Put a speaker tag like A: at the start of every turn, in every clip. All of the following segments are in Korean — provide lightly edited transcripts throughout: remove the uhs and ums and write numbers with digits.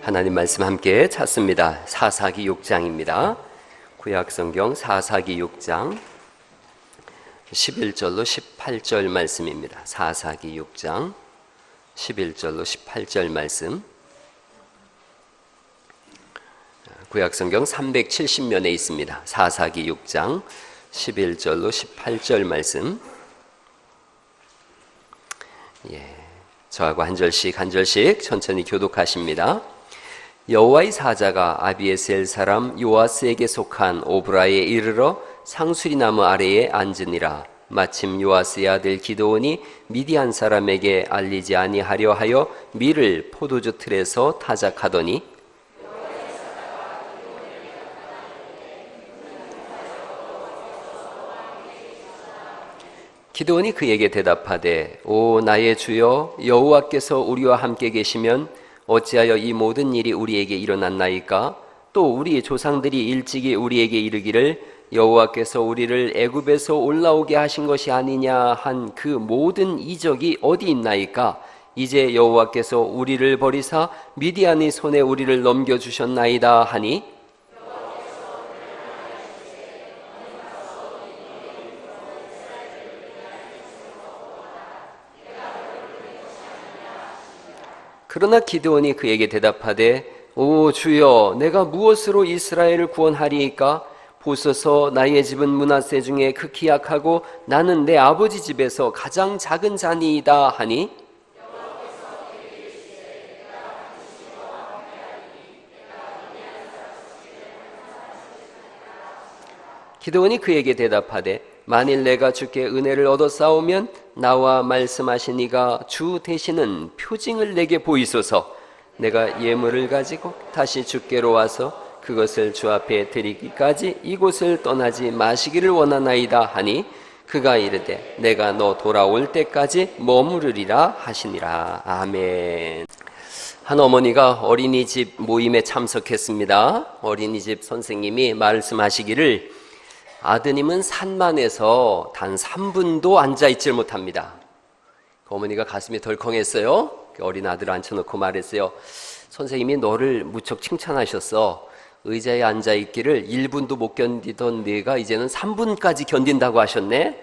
A: 하나님 말씀 함께 찾습니다. 사사기 6장입니다. 구약성경 사사기 6장 11절로 18절 말씀입니다. 사사기 6장 11절로 18절 말씀. 구약성경 370면에 있습니다. 사사기 6장 11절로 18절 말씀. 저하고 한 절씩 천천히 교독하십니다. 여호와의 사자가 아비에셀 사람 요아스에게 속한 오브라에 이르러 상수리나무 아래에 앉으니라. 마침 요아스의 아들 기드온이 미디안 사람에게 알리지 아니하려 하여 밀을 포도주 틀에서 타작하더니 기드온이 그에게 대답하되 오 나의 주여 여호와께서 우리와 함께 계시면 어찌하여 이 모든 일이 우리에게 일어났나이까? 또 우리 조상들이 일찍이 우리에게 이르기를 여호와께서 우리를 애굽에서 올라오게 하신 것이 아니냐 한 그 모든 이적이 어디 있나이까? 이제 여호와께서 우리를 버리사 미디안의 손에 우리를 넘겨주셨나이다 하니 그러나 기드온이 그에게 대답하되 오 주여 내가 무엇으로 이스라엘을 구원하리이까? 보소서 나의 집은 므낫세 중에 극히 약하고 나는 내 아버지 집에서 가장 작은 자니이다 하니 기드온이 그에게 대답하되 만일 내가 주께 은혜를 얻어 싸우면 나와 말씀하신 이가 주 되시는 표징을 내게 보이소서. 내가 예물을 가지고 다시 주께로 와서 그것을 주 앞에 드리기까지 이곳을 떠나지 마시기를 원하나이다 하니 그가 이르되 내가 너 돌아올 때까지 머무르리라 하시니라. 아멘. 한 어머니가 어린이집 모임에 참석했습니다. 어린이집 선생님이 말씀하시기를 아드님은 산만해서 단 3분도 앉아있질 못합니다. 그 어머니가 가슴이 덜컹했어요. 그 어린 아들을 앉혀놓고 말했어요. 선생님이 너를 무척 칭찬하셨어. 의자에 앉아있기를 1분도 못 견디던 네가 이제는 3분까지 견딘다고 하셨네.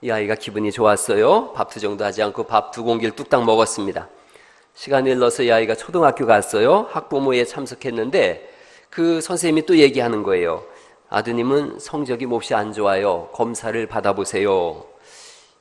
A: 이 아이가 기분이 좋았어요. 밥 투정도 하지 않고 밥 2공기를 뚝딱 먹었습니다. 시간이 흘러서 이 아이가 초등학교 갔어요. 학부모회에 참석했는데 그 선생님이 또 얘기하는 거예요. 아드님은 성적이 몹시 안 좋아요. 검사를 받아보세요.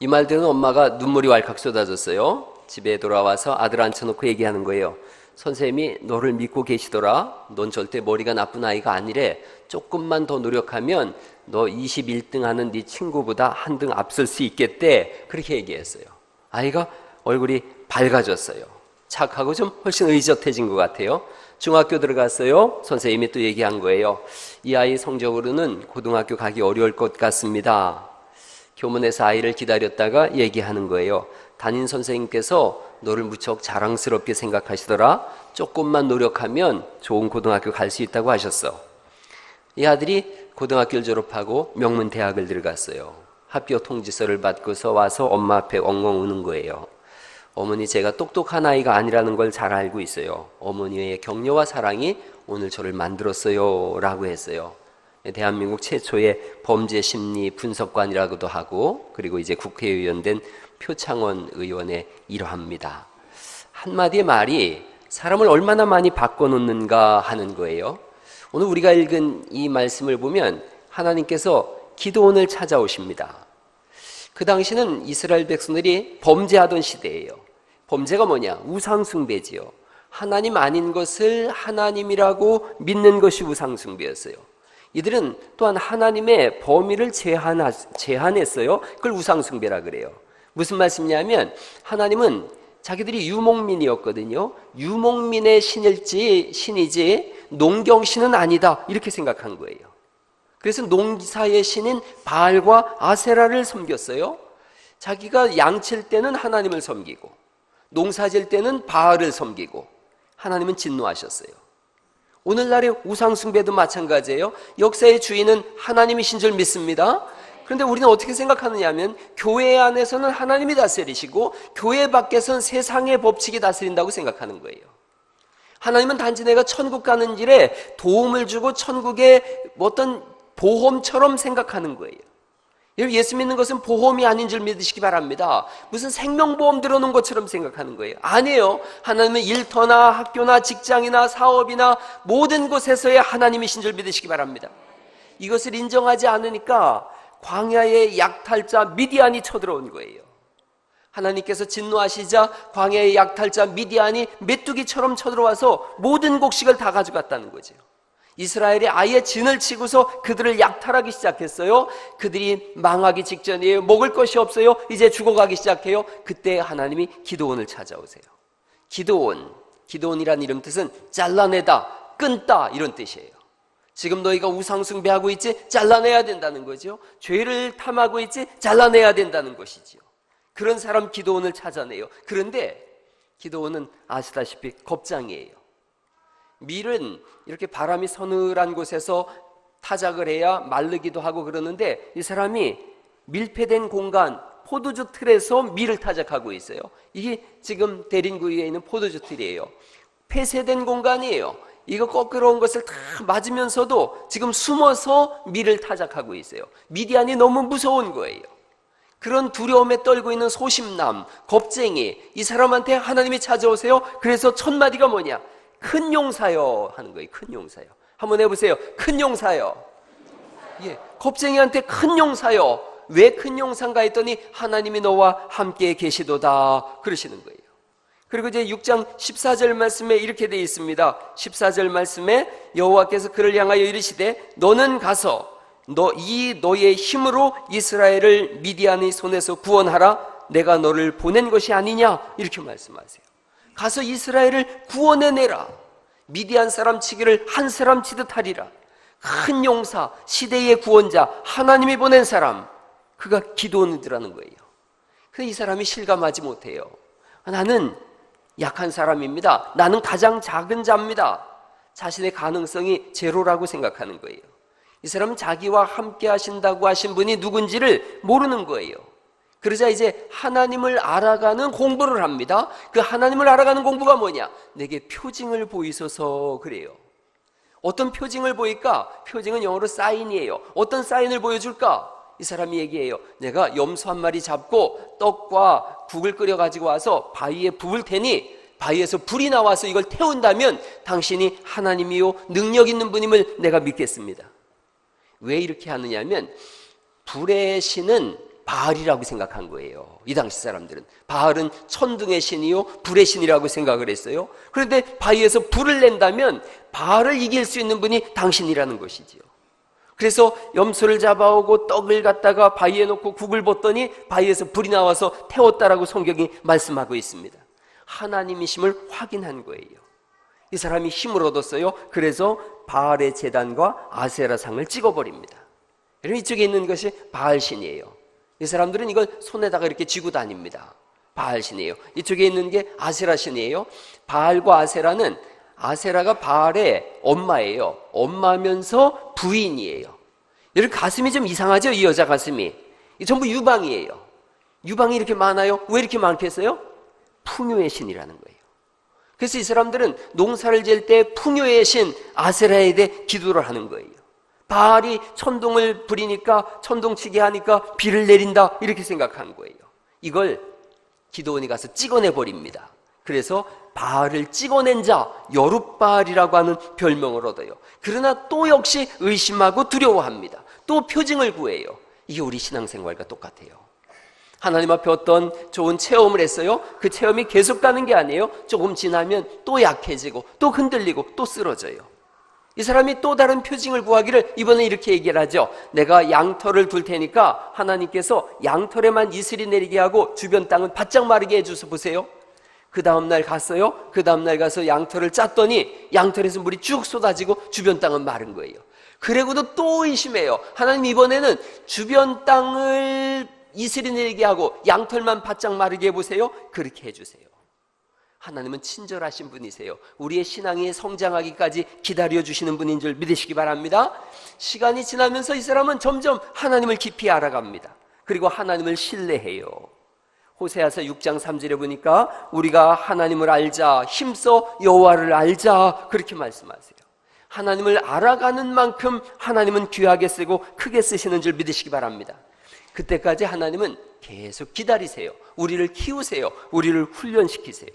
A: 이 말 들은 엄마가 눈물이 왈칵 쏟아졌어요. 집에 돌아와서 아들 앉혀놓고 얘기하는 거예요. 선생님이 너를 믿고 계시더라. 넌 절대 머리가 나쁜 아이가 아니래. 조금만 더 노력하면 너 21등 하는 네 친구보다 한 등 앞설 수 있겠대. 그렇게 얘기했어요. 아이가 얼굴이 밝아졌어요. 착하고 좀 훨씬 의젓해진 것 같아요. 중학교 들어갔어요. 선생님이 또 얘기한 거예요. 이 아이 성적으로는 고등학교 가기 어려울 것 같습니다. 교문에서 아이를 기다렸다가 얘기하는 거예요. 담임 선생님께서 너를 무척 자랑스럽게 생각하시더라. 조금만 노력하면 좋은 고등학교 갈 수 있다고 하셨어. 이 아들이 고등학교를 졸업하고 명문대학을 들어갔어요. 합격 통지서를 받고서 와서 엄마 앞에 엉엉 우는 거예요. 어머니 제가 똑똑한 아이가 아니라는 걸 잘 알고 있어요. 어머니의 격려와 사랑이 오늘 저를 만들었어요 라고 했어요. 대한민국 최초의 범죄 심리 분석관이라고도 하고 그리고 이제 국회의원 된 표창원 의원의 일화입니다. 한마디의 말이 사람을 얼마나 많이 바꿔놓는가 하는 거예요. 오늘 우리가 읽은 이 말씀을 보면 하나님께서 기드온을 찾아오십니다. 그 당시는 이스라엘 백성들이 범죄하던 시대예요. 범죄가 뭐냐? 우상숭배지요. 하나님 아닌 것을 하나님이라고 믿는 것이 우상숭배였어요. 이들은 또한 하나님의 범위를 제한했어요. 그걸 우상숭배라 그래요. 무슨 말씀이냐면 하나님은 자기들이 유목민이었거든요. 유목민의 신이지 농경신은 아니다 이렇게 생각한 거예요. 그래서 농사의 신인 바알과 아세라를 섬겼어요. 자기가 양칠 때는 하나님을 섬기고 농사질 때는 바알을 섬기고 하나님은 진노하셨어요. 오늘날의 우상숭배도 마찬가지예요. 역사의 주인은 하나님이신 줄 믿습니다. 그런데 우리는 어떻게 생각하느냐 하면 교회 안에서는 하나님이 다스리시고 교회 밖에서는 세상의 법칙이 다스린다고 생각하는 거예요. 하나님은 단지 내가 천국 가는 길에 도움을 주고 천국의 어떤 보험처럼 생각하는 거예요. 여러분, 예수 믿는 것은 보험이 아닌 줄 믿으시기 바랍니다. 무슨 생명보험 들어놓은 것처럼 생각하는 거예요. 아니에요. 하나님은 일터나 학교나 직장이나 사업이나 모든 곳에서의 하나님이신 줄 믿으시기 바랍니다. 이것을 인정하지 않으니까 광야의 약탈자 미디안이 쳐들어온 거예요. 하나님께서 진노하시자 광야의 약탈자 미디안이 메뚜기처럼 쳐들어와서 모든 곡식을 다 가져갔다는 거죠. 이스라엘이 아예 진을 치고서 그들을 약탈하기 시작했어요. 그들이 망하기 직전이에요. 먹을 것이 없어요. 이제 죽어가기 시작해요. 그때 하나님이 기드온을 찾아오세요. 기드온이란 이름 뜻은 잘라내다, 끊다 이런 뜻이에요. 지금 너희가 우상숭배하고 있지? 잘라내야 된다는 거죠. 죄를 탐하고 있지? 잘라내야 된다는 것이지요. 그런 사람 기드온을 찾아내요. 그런데 기드온은 아시다시피 겁장이에요. 밀은 이렇게 바람이 서늘한 곳에서 타작을 해야 마르기도 하고 그러는데 이 사람이 밀폐된 공간, 포도주 틀에서 밀을 타작하고 있어요. 이게 지금 대린구 위에 있는 포도주 틀이에요. 폐쇄된 공간이에요. 이거 거꾸로 온 것을 다 맞으면서도 지금 숨어서 밀을 타작하고 있어요. 미디안이 너무 무서운 거예요. 그런 두려움에 떨고 있는 소심남, 겁쟁이, 이 사람한테 하나님이 찾아오세요. 그래서 첫 마디가 뭐냐? 큰 용사요 하는 거예요. 큰 용사요. 한번 해보세요. 큰 용사요. 예, 겁쟁이한테 큰 용사요. 왜 큰 용사인가 했더니 하나님이 너와 함께 계시도다 그러시는 거예요. 그리고 이제 6장 14절 말씀에 이렇게 되어 있습니다. 14절 말씀에 여호와께서 그를 향하여 이르시되 너는 가서 너의 힘으로 이스라엘을 미디안의 손에서 구원하라. 내가 너를 보낸 것이 아니냐 이렇게 말씀하세요. 가서 이스라엘을 구원해내라. 미디안 사람 치기를 한 사람 치듯 하리라. 큰 용사, 시대의 구원자, 하나님이 보낸 사람, 그가 기드온이라는 거예요. 그래서 이 사람이 실감하지 못해요. 나는 약한 사람입니다. 나는 가장 작은 자입니다. 자신의 가능성이 제로라고 생각하는 거예요. 이 사람은 자기와 함께 하신다고 하신 분이 누군지를 모르는 거예요. 그러자 이제 하나님을 알아가는 공부를 합니다. 그 하나님을 알아가는 공부가 뭐냐? 내게 표징을 보이소서 그래요. 어떤 표징을 보일까? 표징은 영어로 사인이에요. 어떤 사인을 보여줄까? 이 사람이 얘기해요. 내가 염소 한 마리 잡고 떡과 국을 끓여 가지고 와서 바위에 부을 테니 바위에서 불이 나와서 이걸 태운다면 당신이 하나님이요 능력 있는 분임을 내가 믿겠습니다. 왜 이렇게 하느냐면 불의 신은 바알이라고 생각한 거예요. 이 당시 사람들은 바알은 천둥의 신이요 불의 신이라고 생각을 했어요. 그런데 바위에서 불을 낸다면 바알을 이길 수 있는 분이 당신이라는 것이지요. 그래서 염소를 잡아오고 떡을 갖다가 바위에 놓고 국을 붓더니 바위에서 불이 나와서 태웠다라고 성경이 말씀하고 있습니다. 하나님이심을 확인한 거예요. 이 사람이 힘을 얻었어요. 그래서 바알의 제단과 아세라상을 찍어버립니다. 여러분, 이쪽에 있는 것이 바알신이에요. 이 사람들은 이걸 손에다가 이렇게 쥐고 다닙니다. 바알신이에요. 이쪽에 있는 게 아세라신이에요. 바알과 아세라는, 아세라가 바알의 엄마예요. 엄마면서 부인이에요. 여러분, 가슴이 좀 이상하죠? 이 여자 가슴이. 이 전부 유방이에요. 유방이 이렇게 많아요. 왜 이렇게 많겠어요? 풍요의 신이라는 거예요. 그래서 이 사람들은 농사를 지을 때 풍요의 신 아세라에 대해 기도를 하는 거예요. 바알이 천둥을 부리니까, 천둥치게 하니까 비를 내린다 이렇게 생각한 거예요. 이걸 기드온이 가서 찍어내버립니다. 그래서 바알을 찍어낸 자, 여룻바알이라고 하는 별명을 얻어요. 그러나 또 역시 의심하고 두려워합니다. 또 표징을 구해요. 이게 우리 신앙생활과 똑같아요. 하나님 앞에 어떤 좋은 체험을 했어요. 그 체험이 계속 가는 게 아니에요. 조금 지나면 또 약해지고 또 흔들리고 또 쓰러져요. 이 사람이 또 다른 표징을 구하기를 이번에 이렇게 얘기를 하죠. 내가 양털을 둘 테니까 하나님께서 양털에만 이슬이 내리게 하고 주변 땅은 바짝 마르게 해줘서 보세요. 그 다음날 갔어요. 그 다음날 가서 양털을 짰더니 양털에서 물이 쭉 쏟아지고 주변 땅은 마른 거예요. 그리고도 또 의심해요. 하나님, 이번에는 주변 땅을 이슬이 내리게 하고 양털만 바짝 마르게 해보세요. 그렇게 해주세요. 하나님은 친절하신 분이세요. 우리의 신앙이 성장하기까지 기다려주시는 분인 줄 믿으시기 바랍니다. 시간이 지나면서 이 사람은 점점 하나님을 깊이 알아갑니다. 그리고 하나님을 신뢰해요. 호세아서 6장 3절에 보니까 우리가 하나님을 알자, 힘써 여호와를 알자, 그렇게 말씀하세요. 하나님을 알아가는 만큼 하나님은 귀하게 쓰고 크게 쓰시는 줄 믿으시기 바랍니다. 그때까지 하나님은 계속 기다리세요. 우리를 키우세요. 우리를 훈련시키세요.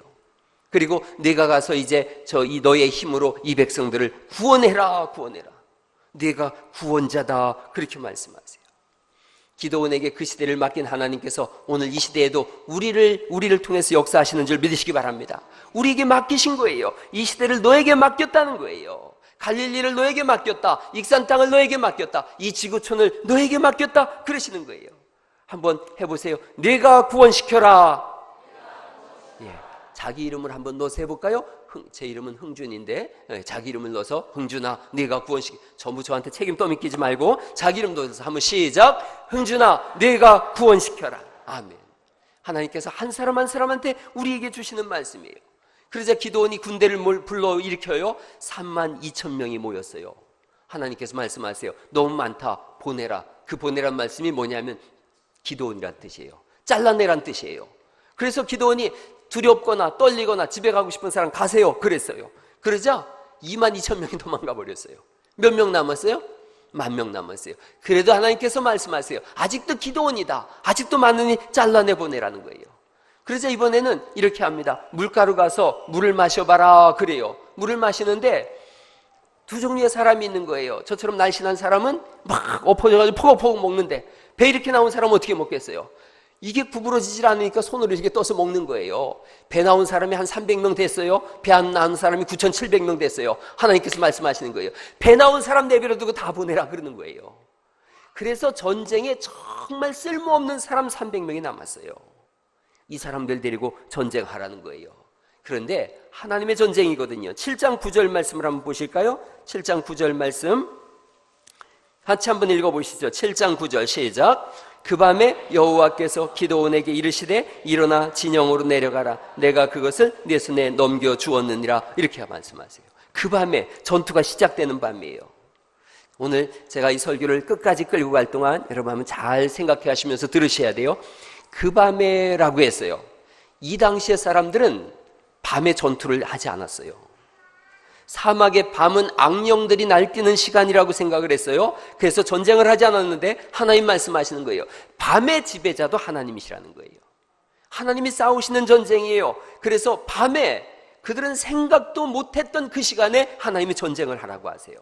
A: 그리고 네가 가서 이제 너의 힘으로 이 백성들을 구원해라, 구원해라. 네가 구원자다, 그렇게 말씀하세요. 기도원에게 그 시대를 맡긴 하나님께서 오늘 이 시대에도 우리를 통해서 역사하시는 줄 믿으시기 바랍니다. 우리에게 맡기신 거예요. 이 시대를 너에게 맡겼다는 거예요. 갈릴리를 너에게 맡겼다. 익산 땅을 너에게 맡겼다. 이 지구촌을 너에게 맡겼다, 그러시는 거예요. 한번 해보세요. 내가 구원시켜라. 예, 자기 이름을 한번 넣어서 해볼까요? 제 이름은 흥준인데 자기 이름을 넣어서 흥준아 네가 구원시켜. 전부 저한테 책임 떠맡기지 말고 자기 이름 넣어서 한번 시작. 흥준아 네가 구원시켜라. 아멘. 하나님께서 한 사람 한 사람한테 우리에게 주시는 말씀이에요. 그러자 기도원이 군대를 불러일으켜요. 32,000명이 모였어요. 하나님께서 말씀하세요. 너무 많다, 보내라. 그 보내란 말씀이 뭐냐면 기도원이란 뜻이에요. 잘라내란 뜻이에요. 그래서 기도원이 두렵거나 떨리거나 집에 가고 싶은 사람 가세요, 그랬어요. 그러자 22,000명이 도망가 버렸어요. 몇 명 남았어요? 10,000명 남았어요. 그래도 하나님께서 말씀하세요. 아직도 기도원이다. 아직도 많으니 잘라내 보내라는 거예요. 그러자 이번에는 이렇게 합니다. 물가로 가서 물을 마셔봐라, 그래요. 물을 마시는데 두 종류의 사람이 있는 거예요. 저처럼 날씬한 사람은 막 엎어져가지고 포걱포걱 먹는데, 배 이렇게 나온 사람은 어떻게 먹겠어요? 이게 구부러지질 않으니까 손으로 이렇게 떠서 먹는 거예요. 배 나온 사람이 한 300명 됐어요. 배 안 나온 사람이 9,700명 됐어요. 하나님께서 말씀하시는 거예요. 배 나온 사람 내버려두고 다 보내라, 그러는 거예요. 그래서 전쟁에 정말 쓸모없는 사람 300명이 남았어요. 이 사람들 데리고 전쟁하라는 거예요. 그런데 하나님의 전쟁이거든요. 7장 9절 말씀을 한번 보실까요? 7장 9절 말씀 같이 한번 읽어보시죠. 7장 9절 시작. 그 밤에 여호와께서 기드온에게 이르시되 일어나 진영으로 내려가라. 내가 그것을 네 손에 넘겨주었느니라. 이렇게 말씀하세요. 그 밤에 전투가 시작되는 밤이에요. 오늘 제가 이 설교를 끝까지 끌고 갈 동안 여러분 한번 잘 생각해 하시면서 들으셔야 돼요. 그 밤에라고 했어요. 이 당시의 사람들은 밤에 전투를 하지 않았어요. 사막의 밤은 악령들이 날뛰는 시간이라고 생각을 했어요. 그래서 전쟁을 하지 않았는데 하나님 말씀하시는 거예요. 밤의 지배자도 하나님이시라는 거예요. 하나님이 싸우시는 전쟁이에요. 그래서 밤에 그들은 생각도 못했던 그 시간에 하나님이 전쟁을 하라고 하세요.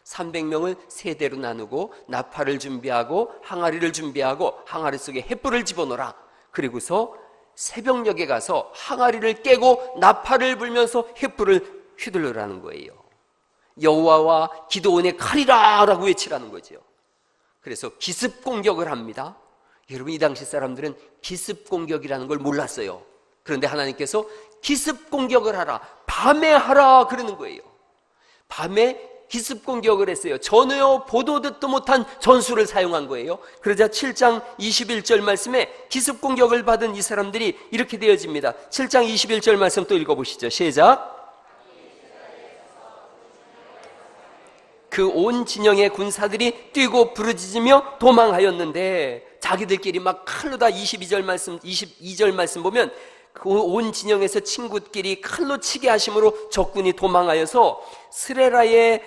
A: 300명을 세 대로 나누고 나팔을 준비하고 항아리를 준비하고 항아리 속에 횃불을 집어넣어라. 그리고서 새벽녘에 가서 항아리를 깨고 나팔을 불면서 횃불을 휘둘러라는 거예요. 여호와와 기드온의 칼이라 라고 외치라는 거죠. 그래서 기습 공격을 합니다. 여러분, 이 당시 사람들은 기습 공격이라는 걸 몰랐어요. 그런데 하나님께서 기습 공격을 하라, 밤에 하라 그러는 거예요. 밤에 기습 공격을 했어요. 전혀 보도 듣도 못한 전술을 사용한 거예요. 그러자 7장 21절 말씀에 기습 공격을 받은 이 사람들이 이렇게 되어집니다. 7장 21절 말씀 또 읽어보시죠. 시작. 그 온 진영의 군사들이 뛰고 부르짖으며 도망하였는데, 자기들끼리 막 칼로 다 22절 말씀 보면 그 온 진영에서 친구끼리 칼로 치게 하심으로 적군이 도망하여서 스레라의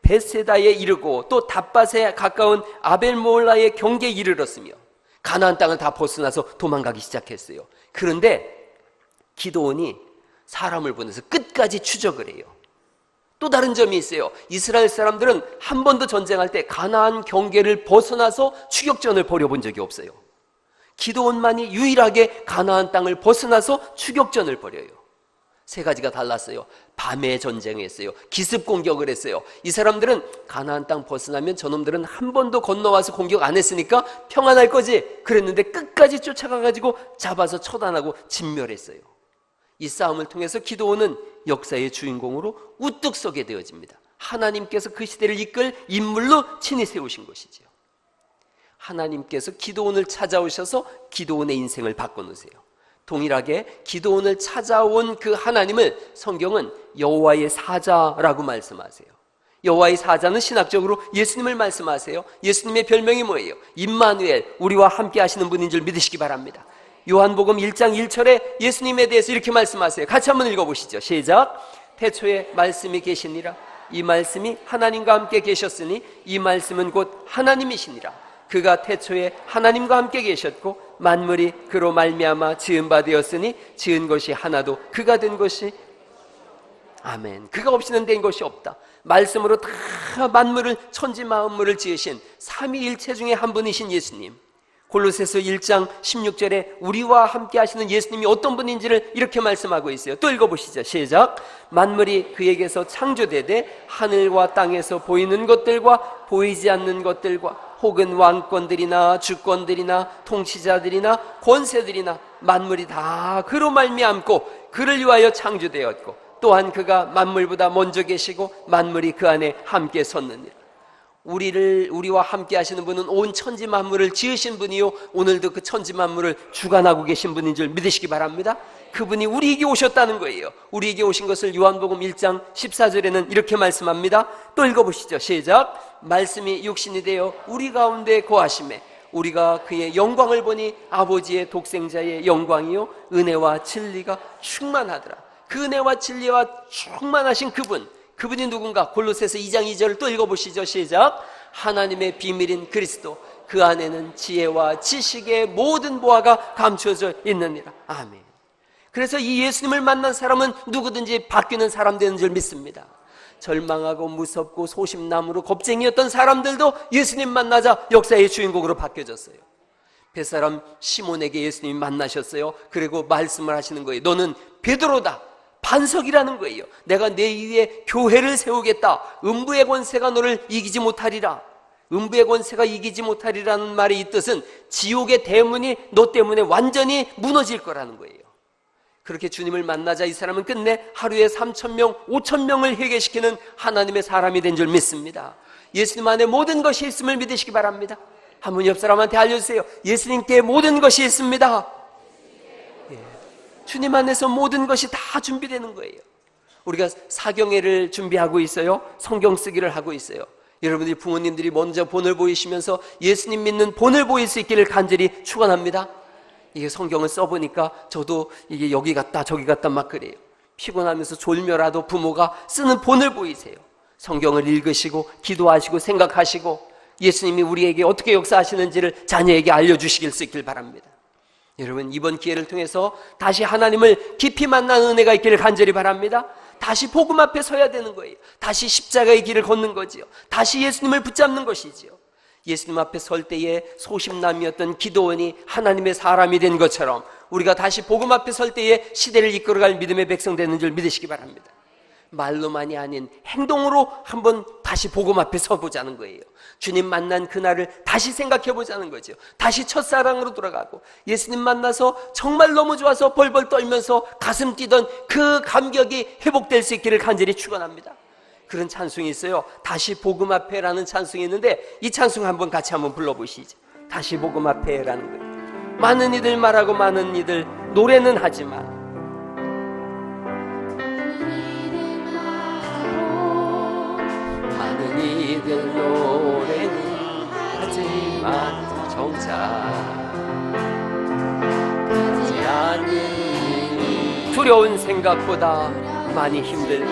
A: 베세다에 이르고 또 답밭에 가까운 아벨모올라의 경계에 이르렀으며 가나안 땅을 다 벗어나서 도망가기 시작했어요. 그런데 기드온이 사람을 보내서 끝까지 추적을 해요. 또 다른 점이 있어요. 이스라엘 사람들은 한 번도 전쟁할 때 가나안 경계를 벗어나서 추격전을 벌여본 적이 없어요. 기드온만이 유일하게 가나안 땅을 벗어나서 추격전을 벌여요. 세 가지가 달랐어요. 밤에 전쟁했어요. 기습 공격을 했어요. 이 사람들은 가나안 땅 벗어나면 저놈들은 한 번도 건너와서 공격 안 했으니까 평안할 거지 그랬는데 끝까지 쫓아가가지고 잡아서 처단하고 진멸했어요. 이 싸움을 통해서 기드온은 역사의 주인공으로 우뚝 서게 되어집니다. 하나님께서 그 시대를 이끌 인물로 친히 세우신 것이지요. 하나님께서 기드온을 찾아오셔서 기드온의 인생을 바꿔놓으세요. 동일하게 기드온을 찾아온 그 하나님을 성경은 여호와의 사자라고 말씀하세요. 여호와의 사자는 신학적으로 예수님을 말씀하세요. 예수님의 별명이 뭐예요? 임마누엘, 우리와 함께 하시는 분인 줄 믿으시기 바랍니다. 요한복음 1장 1절에 예수님에 대해서 이렇게 말씀하세요. 같이 한번 읽어보시죠. 시작. 태초에 말씀이 계시니라. 이 말씀이 하나님과 함께 계셨으니 이 말씀은 곧 하나님이시니라. 그가 태초에 하나님과 함께 계셨고 만물이 그로 말미암아 지은 바 되었으니 지은 것이 하나도 그가 된 것이 아멘. 그가 없이는 된 것이 없다. 말씀으로 다 만물을 천지 만물을 지으신 삼위일체 중에 한 분이신 예수님. 골로새서 1장 16절에 우리와 함께 하시는 예수님이 어떤 분인지를 이렇게 말씀하고 있어요. 또 읽어보시죠. 시작. 만물이 그에게서 창조되되 하늘과 땅에서 보이는 것들과 보이지 않는 것들과 혹은 왕권들이나 주권들이나 통치자들이나 권세들이나 만물이 다 그로 말미암고 그를 위하여 창조되었고 또한 그가 만물보다 먼저 계시고 만물이 그 안에 함께 섰느니라. 우리와 함께 하시는 분은 온 천지 만물을 지으신 분이요 오늘도 그 천지 만물을 주관하고 계신 분인 줄 믿으시기 바랍니다. 그분이 우리에게 오셨다는 거예요. 우리에게 오신 것을 요한복음 1장 14절에는 이렇게 말씀합니다. 또 읽어보시죠. 시작. 말씀이 육신이 되어 우리 가운데 거하심에 우리가 그의 영광을 보니 아버지의 독생자의 영광이요 은혜와 진리가 충만하더라. 그 은혜와 진리와 충만하신 그분이 누군가? 골로새서 2장 2절을 또 읽어보시죠. 시작. 하나님의 비밀인 그리스도 그 안에는 지혜와 지식의 모든 보화가 감춰져 있느니라. 아멘. 그래서 이 예수님을 만난 사람은 누구든지 바뀌는 사람 되는 줄 믿습니다. 절망하고 무섭고 소심남으로 겁쟁이였던 사람들도 예수님 만나자 역사의 주인공으로 바뀌어졌어요. 뱃사람 시몬에게 예수님이 만나셨어요. 그리고 말씀을 하시는 거예요. 너는 베드로다. 반석이라는 거예요. 내가 내 위에 교회를 세우겠다. 음부의 권세가 너를 이기지 못하리라. 음부의 권세가 이기지 못하리라는 말의 이 뜻은 지옥의 대문이 너 때문에 완전히 무너질 거라는 거예요. 그렇게 주님을 만나자 이 사람은 끝내 하루에 3,000명, 5,000명을 회개시키는 하나님의 사람이 된 줄 믿습니다. 예수님 안에 모든 것이 있음을 믿으시기 바랍니다. 한 분 옆 사람한테 알려주세요. 예수님께 모든 것이 있습니다. 주님 안에서 모든 것이 다 준비되는 거예요. 우리가 사경회를 준비하고 있어요. 성경 쓰기를 하고 있어요. 여러분들이 부모님들이 먼저 본을 보이시면서 예수님 믿는 본을 보일 수 있기를 간절히 축원합니다. 이게 성경을 써보니까 저도 이게 여기 갔다 저기 갔다 막 그래요. 피곤하면서 졸며라도 부모가 쓰는 본을 보이세요. 성경을 읽으시고 기도하시고 생각하시고 예수님이 우리에게 어떻게 역사하시는지를 자녀에게 알려주시길 수 있길 바랍니다. 여러분 이번 기회를 통해서 다시 하나님을 깊이 만나는 은혜가 있기를 간절히 바랍니다. 다시 복음 앞에 서야 되는 거예요. 다시 십자가의 길을 걷는 거지요. 다시 예수님을 붙잡는 것이지요. 예수님 앞에 설 때에 소심남이었던 기도원이 하나님의 사람이 된 것처럼 우리가 다시 복음 앞에 설 때에 시대를 이끌어갈 믿음의 백성 되는 줄 믿으시기 바랍니다. 말로만이 아닌 행동으로 한번 다시 복음 앞에 서보자는 거예요. 주님 만난 그날을 다시 생각해보자는 거죠. 다시 첫사랑으로 돌아가고 예수님 만나서 정말 너무 좋아서 벌벌 떨면서 가슴 뛰던 그 감격이 회복될 수 있기를 간절히 축원합니다. 그런 찬송이 있어요. 다시 복음 앞에라는 찬송이 있는데 이 찬송 한번 같이 한번 불러보시죠. 다시 복음 앞에라는 거예요. 많은 이들 말하고 많은 이들 노래는 하지만 많은 이들 노래는 하지만 정작 하지 않는 두려운 생각보다 많이 힘들고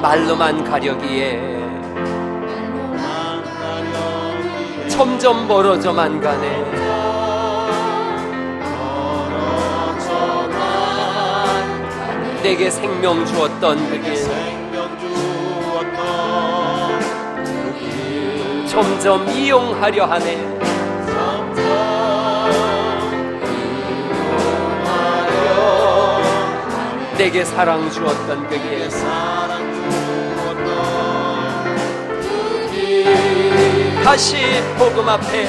A: 말로만 가려기에 점점 멀어져만 가네. 내게 생명 주었던 그 길 점점 이용하려 하네. 내게 사랑 주었던 그 길 다시 복음 앞에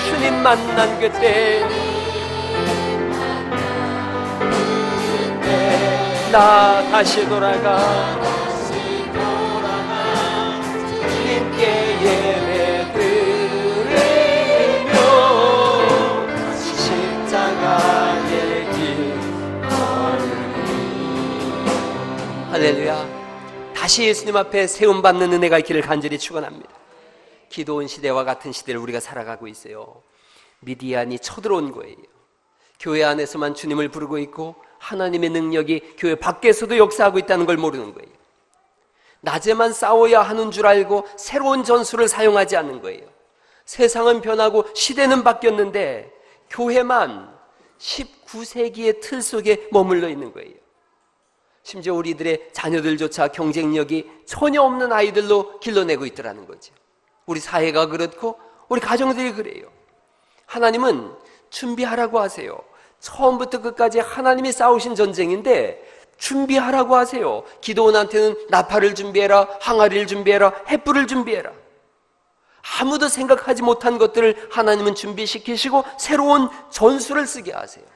A: 주님 만난 그때 나 다시 돌아가 주님께 예배 드리며 십자가의 길 걸으며 할렐루야. 다시 예수님 앞에 세움받는 은혜가 있기를 간절히 축원합니다. 기도원 시대와 같은 시대를 우리가 살아가고 있어요. 미디안이 쳐들어온 거예요. 교회 안에서만 주님을 부르고 있고 하나님의 능력이 교회 밖에서도 역사하고 있다는 걸 모르는 거예요. 낮에만 싸워야 하는 줄 알고 새로운 전술을 사용하지 않는 거예요. 세상은 변하고 시대는 바뀌었는데 교회만 19세기의 틀 속에 머물러 있는 거예요. 심지어 우리들의 자녀들조차 경쟁력이 전혀 없는 아이들로 길러내고 있더라는 거죠. 우리 사회가 그렇고 우리 가정들이 그래요. 하나님은 준비하라고 하세요. 처음부터 끝까지 하나님이 싸우신 전쟁인데 준비하라고 하세요. 기도원한테는 나팔을 준비해라, 항아리를 준비해라, 횃불을 준비해라. 아무도 생각하지 못한 것들을 하나님은 준비시키시고 새로운 전술을 쓰게 하세요.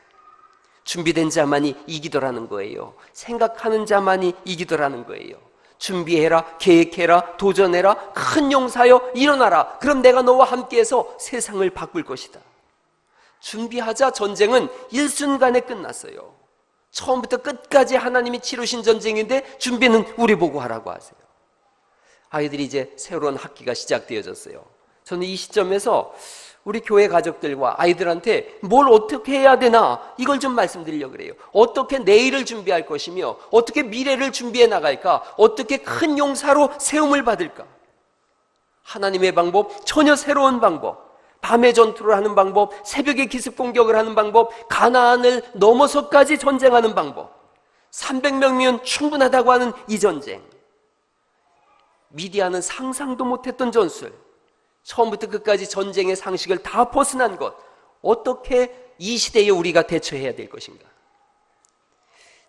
A: 준비된 자만이 이기더라는 거예요. 생각하는 자만이 이기더라는 거예요. 준비해라, 계획해라, 도전해라, 큰 용사여 일어나라. 그럼 내가 너와 함께해서 세상을 바꿀 것이다. 준비하자. 전쟁은 일순간에 끝났어요. 처음부터 끝까지 하나님이 치르신 전쟁인데 준비는 우리 보고 하라고 하세요. 아이들이 이제 새로운 학기가 시작되어졌어요. 저는 이 시점에서 우리 교회 가족들과 아이들한테 뭘 어떻게 해야 되나 이걸 좀 말씀드리려고 그래요. 어떻게 내일을 준비할 것이며 어떻게 미래를 준비해 나갈까, 어떻게 큰 용사로 세움을 받을까. 하나님의 방법, 전혀 새로운 방법. 밤에 전투를 하는 방법, 새벽에 기습 공격을 하는 방법, 가나안을 넘어서까지 전쟁하는 방법. 300명이면 충분하다고 하는 이 전쟁. 미디안은 상상도 못했던 전술. 처음부터 끝까지 전쟁의 상식을 다 벗어난 것. 어떻게 이 시대에 우리가 대처해야 될 것인가.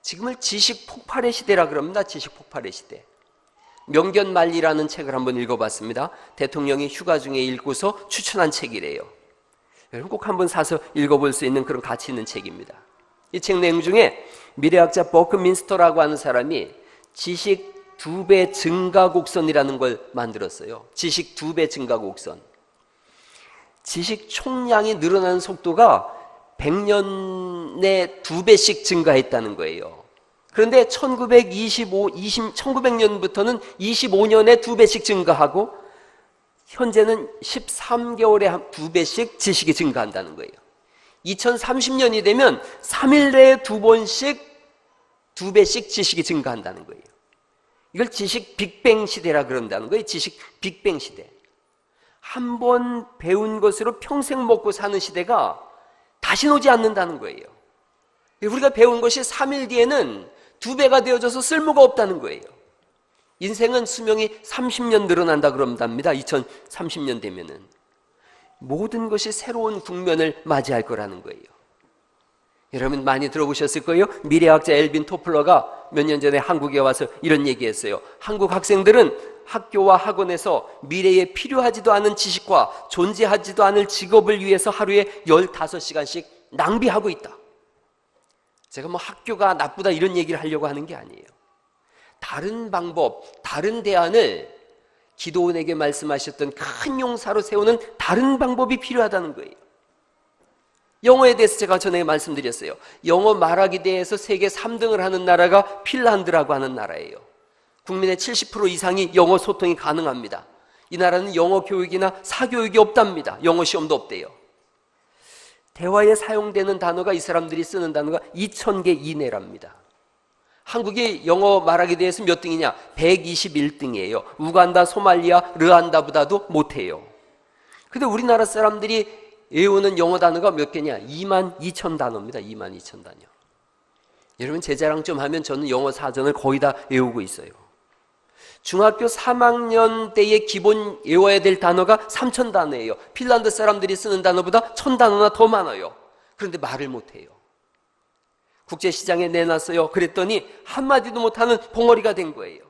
A: 지금을 지식 폭발의 시대라 그럽니다. 지식 폭발의 시대. 명견만리라는 책을 한번 읽어봤습니다. 대통령이 휴가 중에 읽고서 추천한 책이래요. 여러분 꼭 한번 사서 읽어볼 수 있는 그런 가치 있는 책입니다. 이 책 내용 중에 미래학자 버크민스터라고 하는 사람이 지식 2배 증가 곡선이라는 걸 만들었어요. 지식 2배 증가 곡선. 지식 총량이 늘어나는 속도가 100년에 2배씩 증가했다는 거예요. 그런데 1900년부터는 25년에 2배씩 증가하고 현재는 13개월에 2배씩 지식이 증가한다는 거예요. 2030년이 되면 3일 내에 2번씩 2배씩 지식이 증가한다는 거예요. 이걸 지식 빅뱅 시대라 그런다는 거예요. 지식 빅뱅 시대. 한 번 배운 것으로 평생 먹고 사는 시대가 다시 오지 않는다는 거예요. 우리가 배운 것이 3일 뒤에는 2배가 되어져서 쓸모가 없다는 거예요. 인생은 수명이 30년 늘어난다 그런답니다. 2030년 되면은. 모든 것이 새로운 국면을 맞이할 거라는 거예요. 여러분 많이 들어보셨을 거예요. 미래학자 엘빈 토플러가 몇 년 전에 한국에 와서 이런 얘기했어요. 한국 학생들은 학교와 학원에서 미래에 필요하지도 않은 지식과 존재하지도 않을 직업을 위해서 하루에 15시간씩 낭비하고 있다. 제가 뭐 학교가 나쁘다 이런 얘기를 하려고 하는 게 아니에요. 다른 방법, 다른 대안을 기도원에게 말씀하셨던 큰 용사로 세우는 다른 방법이 필요하다는 거예요. 영어에 대해서 제가 전에 말씀드렸어요. 영어 말하기 대해서 세계 3등을 하는 나라가 핀란드라고 하는 나라예요. 국민의 70% 이상이 영어 소통이 가능합니다. 이 나라는 영어 교육이나 사교육이 없답니다. 영어 시험도 없대요. 대화에 사용되는 단어가 이 사람들이 쓰는 단어가 2000개 이내랍니다. 한국이 영어 말하기 대해서 몇 등이냐? 121등이에요. 우간다, 소말리아, 르완다보다도 못해요. 근데 우리나라 사람들이 외우는 영어 단어가 몇 개냐? 22,000 단어입니다. 22,000 단어. 여러분 제 자랑 좀 하면 저는 영어 사전을 거의 다 외우고 있어요. 중학교 3학년 때의 기본 외워야 될 단어가 3,000 단어예요. 핀란드 사람들이 쓰는 단어보다 1,000 단어나 더 많아요. 그런데 말을 못해요. 국제시장에 내놨어요. 그랬더니 한마디도 못하는 봉어리가 된 거예요.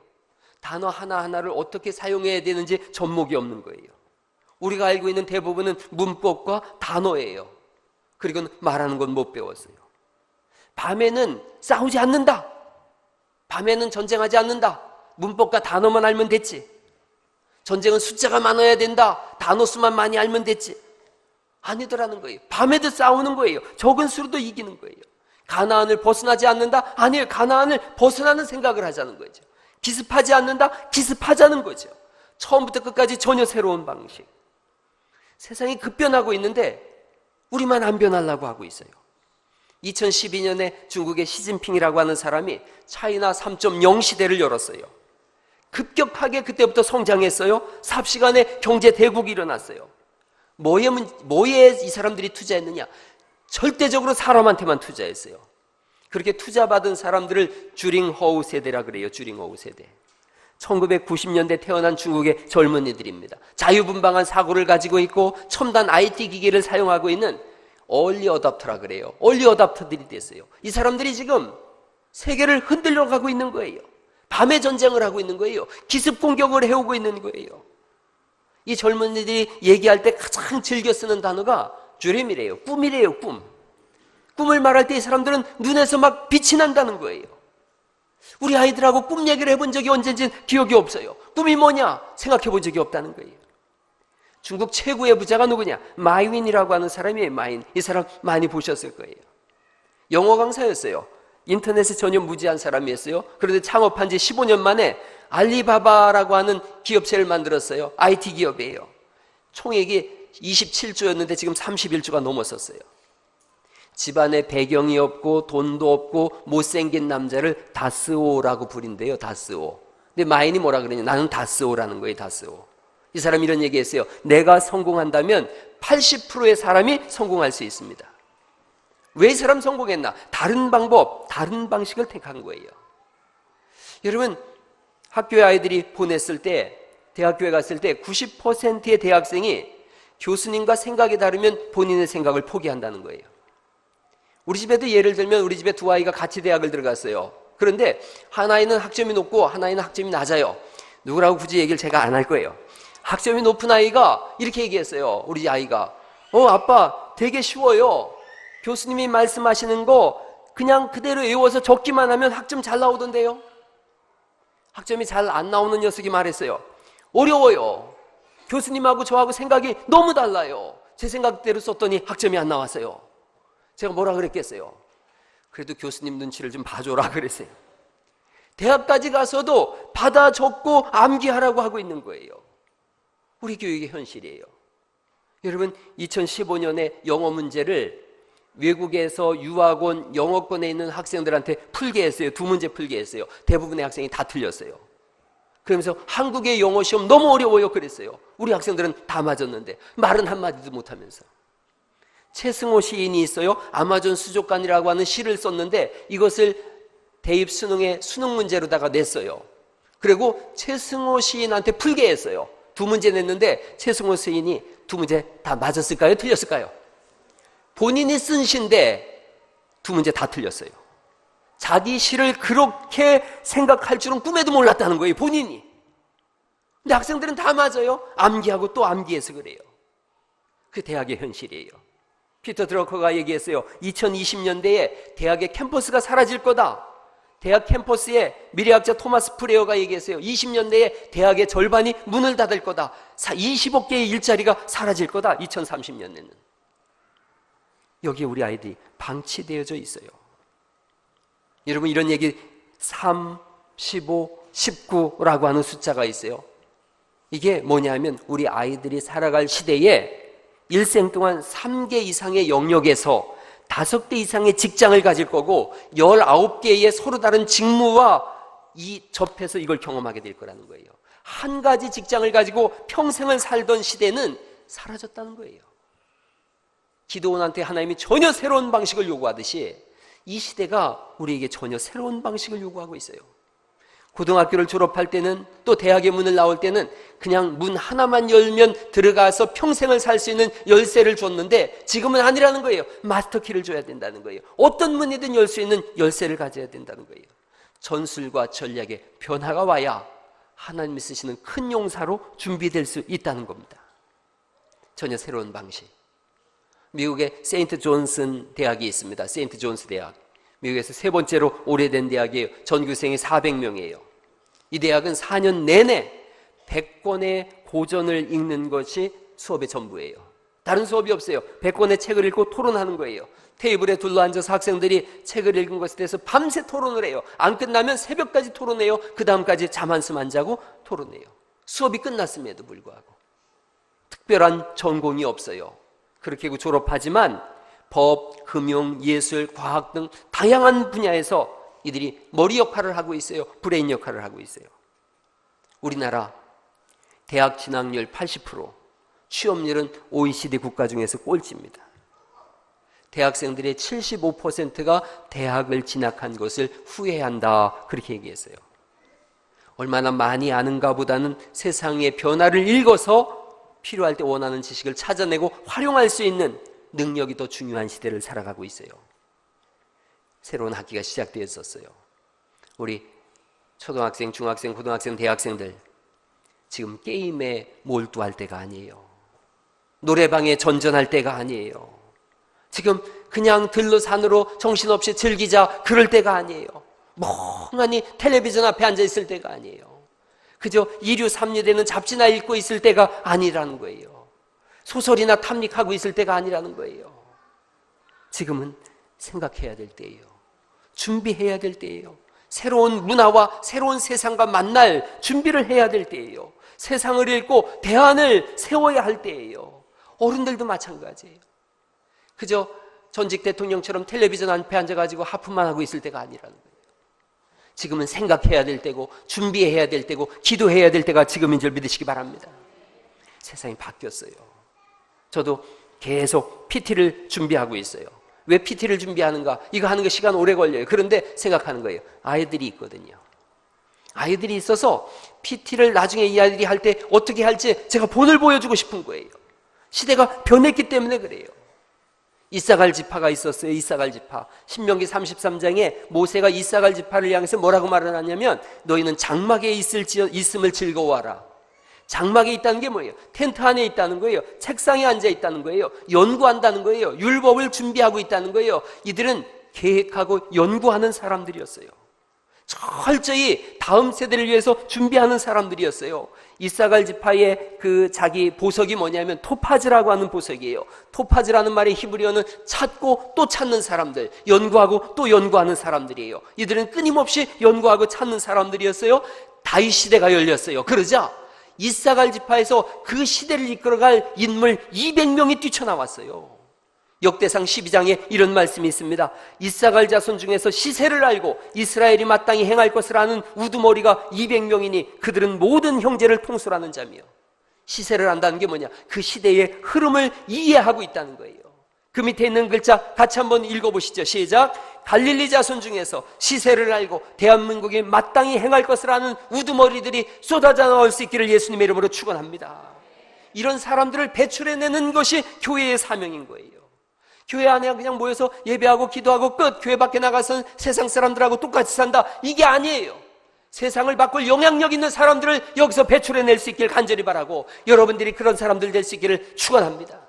A: 단어 하나하나를 어떻게 사용해야 되는지 접목이 없는 거예요. 우리가 알고 있는 대부분은 문법과 단어예요. 그리고 말하는 건 못 배웠어요. 밤에는 싸우지 않는다. 밤에는 전쟁하지 않는다. 문법과 단어만 알면 됐지. 전쟁은 숫자가 많아야 된다. 단어 수만 많이 알면 됐지. 아니더라는 거예요. 밤에도 싸우는 거예요. 적은 수로도 이기는 거예요. 가나안을 벗어나지 않는다? 아니에요. 가나안을 벗어나는 생각을 하자는 거죠. 기습하지 않는다? 기습하자는 거죠. 처음부터 끝까지 전혀 새로운 방식. 세상이 급변하고 있는데 우리만 안 변하려고 하고 있어요. 2012년에 중국의 시진핑이라고 하는 사람이 차이나 3.0 시대를 열었어요. 급격하게 그때부터 성장했어요. 삽시간에 경제 대국이 일어났어요. 뭐에 이 사람들이 투자했느냐? 절대적으로 사람한테만 투자했어요. 그렇게 투자받은 사람들을 주링허우 세대라 그래요. 주링허우 세대. 1990년대 태어난 중국의 젊은이들입니다. 자유분방한 사고를 가지고 있고 첨단 IT 기기를 사용하고 있는 얼리 어답터라 그래요. 얼리 어답터들이 됐어요. 이 사람들이 지금 세계를 흔들러 가고 있는 거예요. 밤의 전쟁을 하고 있는 거예요. 기습 공격을 해오고 있는 거예요. 이 젊은이들이 얘기할 때 가장 즐겨 쓰는 단어가 드림이래요. 꿈이래요. 꿈. 꿈을 말할 때 이 사람들은 눈에서 막 빛이 난다는 거예요. 우리 아이들하고 꿈 얘기를 해본 적이 언젠지 기억이 없어요. 꿈이 뭐냐? 생각해 본 적이 없다는 거예요. 중국 최고의 부자가 누구냐? 마이윈이라고 하는 사람이에요. 마인. 이 사람 많이 보셨을 거예요. 영어 강사였어요. 인터넷에 전혀 무지한 사람이었어요. 그런데 창업한 지 15년 만에 알리바바라고 하는 기업체를 만들었어요. IT 기업이에요. 총액이 27조였는데 지금 31조가 넘었었어요. 집안에 배경이 없고 돈도 없고 못생긴 남자를 다스오라고 부린대요. 다스오. 근데 마인이 뭐라 그러냐? 나는 다스오라는 거예요. 다스오. 이 사람이 이런 얘기했어요. 내가 성공한다면 80%의 사람이 성공할 수 있습니다. 왜 이 사람 성공했나? 다른 방법, 다른 방식을 택한 거예요. 여러분, 학교에 아이들이 보냈을 때, 대학교에 갔을 때 90%의 대학생이 교수님과 생각이 다르면 본인의 생각을 포기한다는 거예요. 우리 집에도 예를 들면 우리 집에 두 아이가 같이 대학을 들어갔어요. 그런데 한 아이는 학점이 높고 한 아이는 학점이 낮아요. 누구라고 굳이 얘기를 제가 안 할 거예요. 학점이 높은 아이가 이렇게 얘기했어요. 우리 아이가 아빠 되게 쉬워요. 교수님이 말씀하시는 거 그냥 그대로 외워서 적기만 하면 학점 잘 나오던데요. 학점이 잘 안 나오는 녀석이 말했어요. 어려워요. 교수님하고 저하고 생각이 너무 달라요. 제 생각대로 썼더니 학점이 안 나왔어요. 제가 뭐라 그랬겠어요? 그래도 교수님 눈치를 좀 봐줘라 그랬어요. 대학까지 가서도 받아 적고 암기하라고 하고 있는 거예요. 우리 교육의 현실이에요. 여러분, 2015년에 영어 문제를 외국에서 유학 온 영어권에 있는 학생들한테 풀게 했어요. 2문제 풀게 했어요. 대부분의 학생이 다 틀렸어요. 그러면서 한국의 영어 시험 너무 어려워요 그랬어요. 우리 학생들은 다 맞았는데 말은 한마디도 못하면서. 최승호 시인이 있어요. 아마존 수족관이라고 하는 시를 썼는데 이것을 대입 수능의 수능 문제로다가 냈어요. 그리고 최승호 시인한테 풀게 했어요. 2문제 냈는데 최승호 시인이 2문제 다 맞았을까요? 틀렸을까요? 본인이 쓴 시인데 2문제 다 틀렸어요. 자기 시를 그렇게 생각할 줄은 꿈에도 몰랐다는 거예요. 본인이. 근데 학생들은 다 맞아요. 암기하고 또 암기해서 그래요. 그게 대학의 현실이에요. 피터 드러커가 얘기했어요. 2020년대에 대학의 캠퍼스가 사라질 거다. 대학 캠퍼스에 미래학자 토마스 프레어가 얘기했어요. 20년대에 대학의 절반이 문을 닫을 거다. 20억 개의 일자리가 사라질 거다. 2030년에는. 여기에 우리 아이들이 방치되어져 있어요. 여러분, 이런 얘기 3, 15, 19라고 하는 숫자가 있어요. 이게 뭐냐면 우리 아이들이 살아갈 시대에 일생 동안 3개 이상의 영역에서 5개 이상의 직장을 가질 거고 19개의 서로 다른 직무와 접해서 이걸 경험하게 될 거라는 거예요. 한 가지 직장을 가지고 평생을 살던 시대는 사라졌다는 거예요. 기드온한테 하나님이 전혀 새로운 방식을 요구하듯이 이 시대가 우리에게 전혀 새로운 방식을 요구하고 있어요. 고등학교를 졸업할 때는 또 대학의 문을 나올 때는 그냥 문 하나만 열면 들어가서 평생을 살 수 있는 열쇠를 줬는데 지금은 아니라는 거예요. 마스터키를 줘야 된다는 거예요. 어떤 문이든 열 수 있는 열쇠를 가져야 된다는 거예요. 전술과 전략의 변화가 와야 하나님이 쓰시는 큰 용사로 준비될 수 있다는 겁니다. 전혀 새로운 방식. 미국의 세인트 존슨 대학이 있습니다. 세인트 존스 대학. 미국에서 세 번째로 오래된 대학이에요. 전교생이 400명이에요. 이 대학은 4년 내내 100권의 고전을 읽는 것이 수업의 전부예요. 다른 수업이 없어요. 100권의 책을 읽고 토론하는 거예요. 테이블에 둘러앉아서 학생들이 책을 읽은 것에 대해서 밤새 토론을 해요. 안 끝나면 새벽까지 토론해요. 그 다음까지 잠 한숨 안 자고 토론해요. 수업이 끝났음에도 불구하고. 특별한 전공이 없어요. 그렇게 졸업하지만 법, 금융, 예술, 과학 등 다양한 분야에서 이들이 머리 역할을 하고 있어요. 브레인 역할을 하고 있어요. 우리나라 대학 진학률 80%, 취업률은 OECD 국가 중에서 꼴찌입니다. 대학생들의 75%가 대학을 진학한 것을 후회한다, 그렇게 얘기했어요. 얼마나 많이 아는가 보다는 세상의 변화를 읽어서 필요할 때 원하는 지식을 찾아내고 활용할 수 있는 능력이 더 중요한 시대를 살아가고 있어요. 새로운 학기가 시작되었었어요. 우리 초등학생, 중학생, 고등학생, 대학생들 지금 게임에 몰두할 때가 아니에요. 노래방에 전전할 때가 아니에요. 지금 그냥 들로 산으로 정신없이 즐기자 그럴 때가 아니에요. 멍하니 텔레비전 앞에 앉아있을 때가 아니에요. 그저 이류 삼류되는 잡지나 읽고 있을 때가 아니라는 거예요. 소설이나 탐닉하고 있을 때가 아니라는 거예요. 지금은 생각해야 될 때예요. 준비해야 될 때예요. 새로운 문화와 새로운 세상과 만날 준비를 해야 될 때예요. 세상을 읽고 대안을 세워야 할 때예요. 어른들도 마찬가지예요. 그저 전직 대통령처럼 텔레비전 앞에 앉아가지고 하품만 하고 있을 때가 아니라는 거예요. 지금은 생각해야 될 때고 준비해야 될 때고 기도해야 될 때가 지금인 줄 믿으시기 바랍니다. 세상이 바뀌었어요. 저도 계속 PT를 준비하고 있어요. 왜 PT를 준비하는가? 이거 하는 거 시간 오래 걸려요. 그런데 생각하는 거예요. 아이들이 있거든요. 아이들이 있어서 PT를 나중에 이 아이들이 할 때 어떻게 할지 제가 본을 보여주고 싶은 거예요. 시대가 변했기 때문에 그래요. 이사갈 지파가 있었어요. 이사갈 지파. 신명기 33장에 모세가 이사갈 지파를 향해서 뭐라고 말을 하냐면 너희는 장막에 있음을 즐거워하라. 장막에 있다는 게 뭐예요? 텐트 안에 있다는 거예요. 책상에 앉아 있다는 거예요. 연구한다는 거예요. 율법을 준비하고 있다는 거예요. 이들은 계획하고 연구하는 사람들이었어요. 철저히 다음 세대를 위해서 준비하는 사람들이었어요. 이사갈 지파의 그 자기 보석이 뭐냐면 토파즈라고 하는 보석이에요. 토파즈라는 말의 히브리어는 찾고 또 찾는 사람들, 연구하고 또 연구하는 사람들이에요. 이들은 끊임없이 연구하고 찾는 사람들이었어요. 다윗 시대가 열렸어요. 그러자 이사갈 지파에서 그 시대를 이끌어갈 인물 200명이 뛰쳐나왔어요. 역대상 12장에 이런 말씀이 있습니다. 이사갈 자손 중에서 시세를 알고 이스라엘이 마땅히 행할 것을 아는 우두머리가 200명이니 그들은 모든 형제를 통솔하는 자며. 시세를 안다는 게 뭐냐? 그 시대의 흐름을 이해하고 있다는 거예요. 그 밑에 있는 글자 같이 한번 읽어보시죠. 시작. 갈릴리 자손 중에서 시세를 알고 대한민국이 마땅히 행할 것을 아는 우두머리들이 쏟아져 나올 수 있기를 예수님의 이름으로 축원합니다. 이런 사람들을 배출해내는 것이 교회의 사명인 거예요. 교회 안에 그냥 모여서 예배하고 기도하고 끝. 교회 밖에 나가서는 세상 사람들하고 똑같이 산다. 이게 아니에요. 세상을 바꿀 영향력 있는 사람들을 여기서 배출해낼 수 있길 간절히 바라고 여러분들이 그런 사람들 될 수 있기를 축원합니다.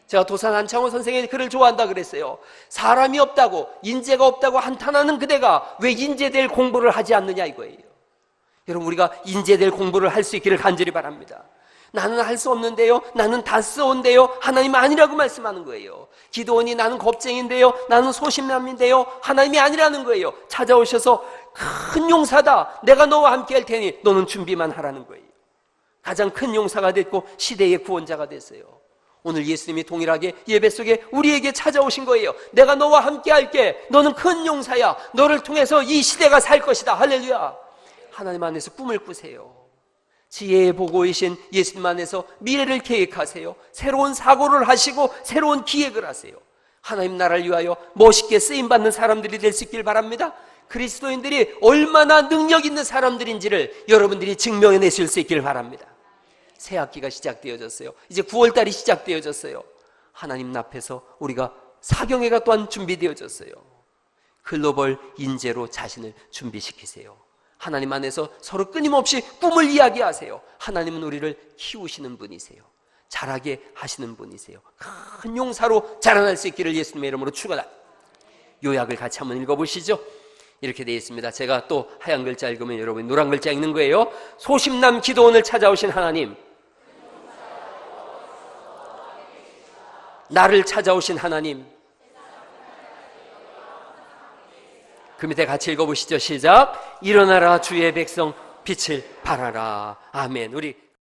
A: 제가 도산 안창호 선생의 글을 좋아한다 그랬어요. 사람이 없다고 인재가 없다고 한탄하는 그대가 왜 인재될 공부를 하지 않느냐 이거예요. 여러분 우리가 인재될 공부를 할 수 있기를 간절히 바랍니다. 나는 할 수 없는데요. 나는 다 쓰온데요. 하나님 아니라고 말씀하는 거예요. 기도원이 나는 겁쟁인데요. 나는 소심남인데요. 하나님이 아니라는 거예요. 찾아오셔서 큰 용사다. 내가 너와 함께 할 테니 너는 준비만 하라는 거예요. 가장 큰 용사가 됐고 시대의 구원자가 됐어요. 오늘 예수님이 동일하게 예배 속에 우리에게 찾아오신 거예요. 내가 너와 함께 할게. 너는 큰 용사야. 너를 통해서 이 시대가 살 것이다. 할렐루야. 하나님 안에서 꿈을 꾸세요. 지혜의 보고이신 예수님 안에서 미래를 계획하세요. 새로운 사고를 하시고 새로운 기획을 하세요. 하나님 나라를 위하여 멋있게 쓰임받는 사람들이 될 수 있길 바랍니다. 그리스도인들이 얼마나 능력 있는 사람들인지를 여러분들이 증명해내실 수 있길 바랍니다. 새 학기가 시작되어졌어요. 이제 9월달이 시작되어졌어요. 하나님 앞에서 우리가 사경회가 또한 준비되어졌어요. 글로벌 인재로 자신을 준비시키세요. 하나님 안에서 서로 끊임없이 꿈을 이야기하세요. 하나님은 우리를 키우시는 분이세요. 자라게 하시는 분이세요. 큰 용사로 자라날 수 있기를 예수님의 이름으로 축원합니다. 요약을 같이 한번 읽어보시죠. 이렇게 되어 있습니다. 제가 또 하얀 글자 읽으면 여러분이 노란 글자 읽는 거예요. 소심남 기도원을 찾아오신 하나님, 나를 찾아오신 하나님. 그 밑에 같이 읽어보시죠. 시작. 일어나라 주의 백성 빛을 발하라. 아멘. 우리